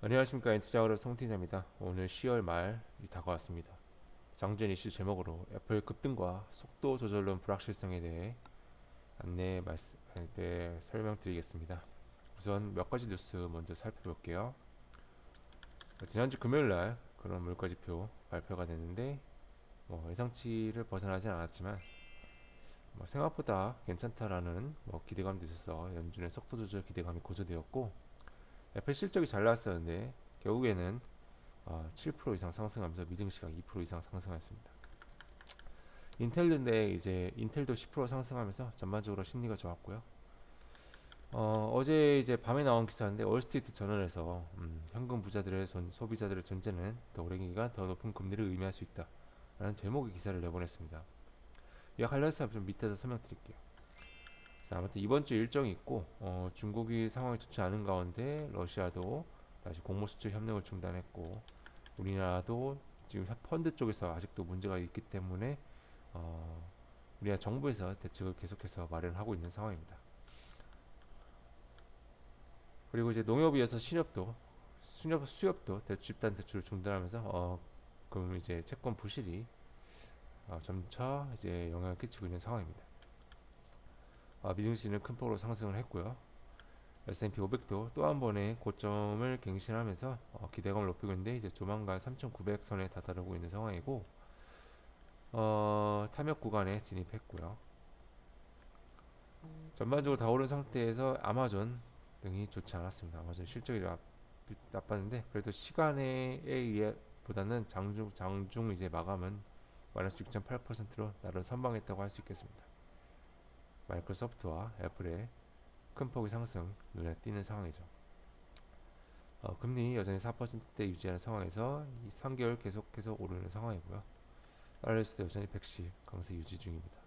안녕하십니까. 엔투자그룹 송팀장입니다. 오늘 10월 말이 다가왔습니다. 장전 이슈 제목으로 애플 급등과 속도 조절론 불확실성에 대해 설명드리겠습니다. 우선 몇 가지 뉴스 먼저 살펴볼게요. 지난주 금요일날 그런 물가지표 발표가 됐는데 예상치를 벗어나진 않았지만 생각보다 괜찮다라는 기대감도 있어서 연준의 속도 조절 기대감이 고조되었고, 애플 실적이 잘 나왔었는데 결국에는 7% 이상 상승하면서 미증시가 2% 이상 상승했습니다. 인텔인데 이제 인텔도 10% 상승하면서 전반적으로 심리가 좋았고요. 어제 이제 밤에 나온 기사인데 월스트리트 저널에서 현금 부자들의 소비자들의 존재는 더 오랜 기간 더 높은 금리를 의미할 수 있다라는 제목의 기사를 내보냈습니다. 이와 관련해서 좀 밑에서 설명드릴게요. 자, 아무튼 이번 주 일정이 있고 중국이 상황이 좋지 않은 가운데 러시아도 다시 곡물 수출 협력을 중단했고, 우리나라도 지금 펀드 쪽에서 아직도 문제가 있기 때문에 우리나라 정부에서 대책을 계속해서 마련하고 있는 상황입니다. 그리고 이제 농업에 이어서 수협도 집단 대출을 중단하면서 그럼 이제 채권 부실이 점차 이제 영향을 끼치고 있는 상황입니다. 미증시는 큰 폭으로 상승을 했고요. S&P 500도 또 한 번의 고점을 갱신하면서 기대감을 높이고 있는데 이제 조만간 3,900선에 다다르고 있는 상황이고, 탐욕 구간에 진입했고요. 전반적으로 다 오른 상태에서 아마존 등이 좋지 않았습니다. 아마존 실적이 나빴는데 그래도 시간에 의해 보다는 장중 이제 마감은 마이너스 6.8%로 나를 선방했다고 할 수 있겠습니다. 마이크로소프트와 애플의 큰 폭의 상승 눈에 띄는 상황이죠. 금리 여전히 4%대 유지하는 상황에서 이 3개월 계속해서 오르는 상황이고요. 달러에서도 여전히 110 강세 유지 중입니다.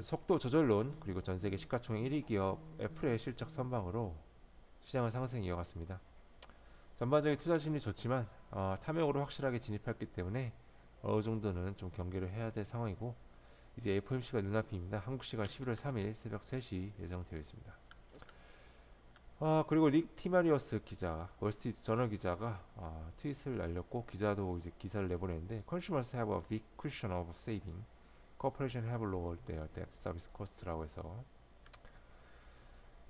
속도 조절론 그리고 전 세계 시가총액 1위 기업 애플의 실적 선방으로 시장은 상승 이어갔습니다. 전반적인 투자 심리 좋지만 탐욕으로 확실하게 진입했기 때문에 어느 정도는 좀 경계를 해야 될 상황이고, 이제 FOMC가 눈앞입니다. 한국 시간 11월 3일 새벽 3시 예정되어 있습니다. 그리고 릭 티마리어스 기자, 월스트리트 저널 기자가 트윗을 날렸고, 기자도 이제 기사를 내보냈는데, Consumers have a big cushion of saving. Corporation have lowered their debt service cost라고 해서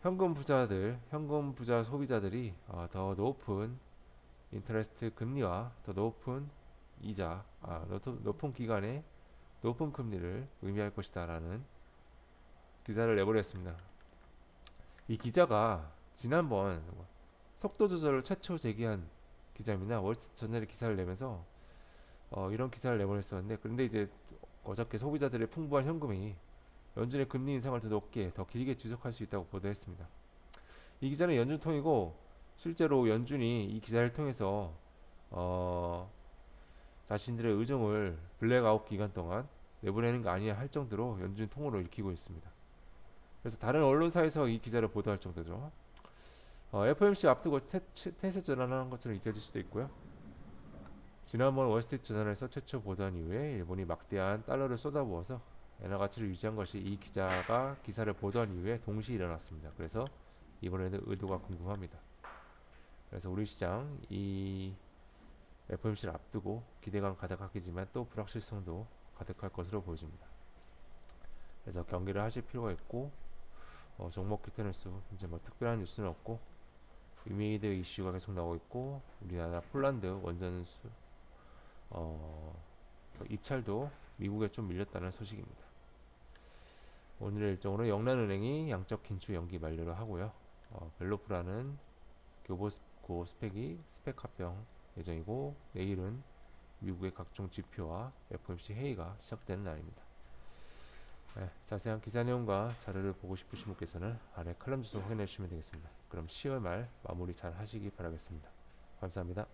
현금 부자 소비자들이 더 높은 인터레스트 금리와 더 높은 이자, 높은 기간에 높은 금리를 의미할 것이다라는 기사를 내보냈습니다. 이 기자가 지난번 속도 조절을 최초 제기한 기자입니다. 월스트리트 저널에 기사를 내면서 이런 기사를 내보냈었는데, 그런데 이제 어저께 소비자들의 풍부한 현금이 연준의 금리 인상을 더 높게 더 길게 지속할 수 있다고 보도했습니다. 이 기자는 연준통이고 실제로 연준이 이 기사를 통해서 자신들의 의정을 블랙아웃 기간 동안 내보내는 거 아니냐 할 정도로 연준 통으로 읽히고 있습니다. 그래서 다른 언론사에서 이 기자를 보도할 정도죠. FOMC 앞두고 태세 전환하는 것처럼 읽혀질 수도 있고요. 지난번 월스트리트 저널에서 최초 보도한 이후에 일본이 막대한 달러를 쏟아부어서 엔화 가치를 유지한 것이 이 기자가 기사를 보도한 이후에 동시에 일어났습니다. 그래서 이번에는 의도가 궁금합니다. 그래서 우리 시장 이 FOMC를 앞두고 기대감 가득하겠지만 또 불확실성도 가득할 것으로 보여집니다. 그래서 경계를 하실 필요가 있고, 종목 기타 뉴스 이제 특별한 뉴스는 없고, 위메이드 이슈가 계속 나오고 있고, 우리나라 폴란드 원전수 입찰도 미국에 좀 밀렸다는 소식입니다. 오늘의 일정으로 영란은행이 양적 긴축 연기 만료를 하고요. 벨로프라는 교보고 스펙이 스펙 합병 예정이고, 내일은 미국의 각종 지표와 FOMC 회의가 시작되는 날입니다. 네, 자세한 기사 내용과 자료를 보고 싶으신 분께서는 아래 칼럼 주소 확인해 주시면 되겠습니다. 그럼 10월 말 마무리 잘 하시기 바라겠습니다. 감사합니다.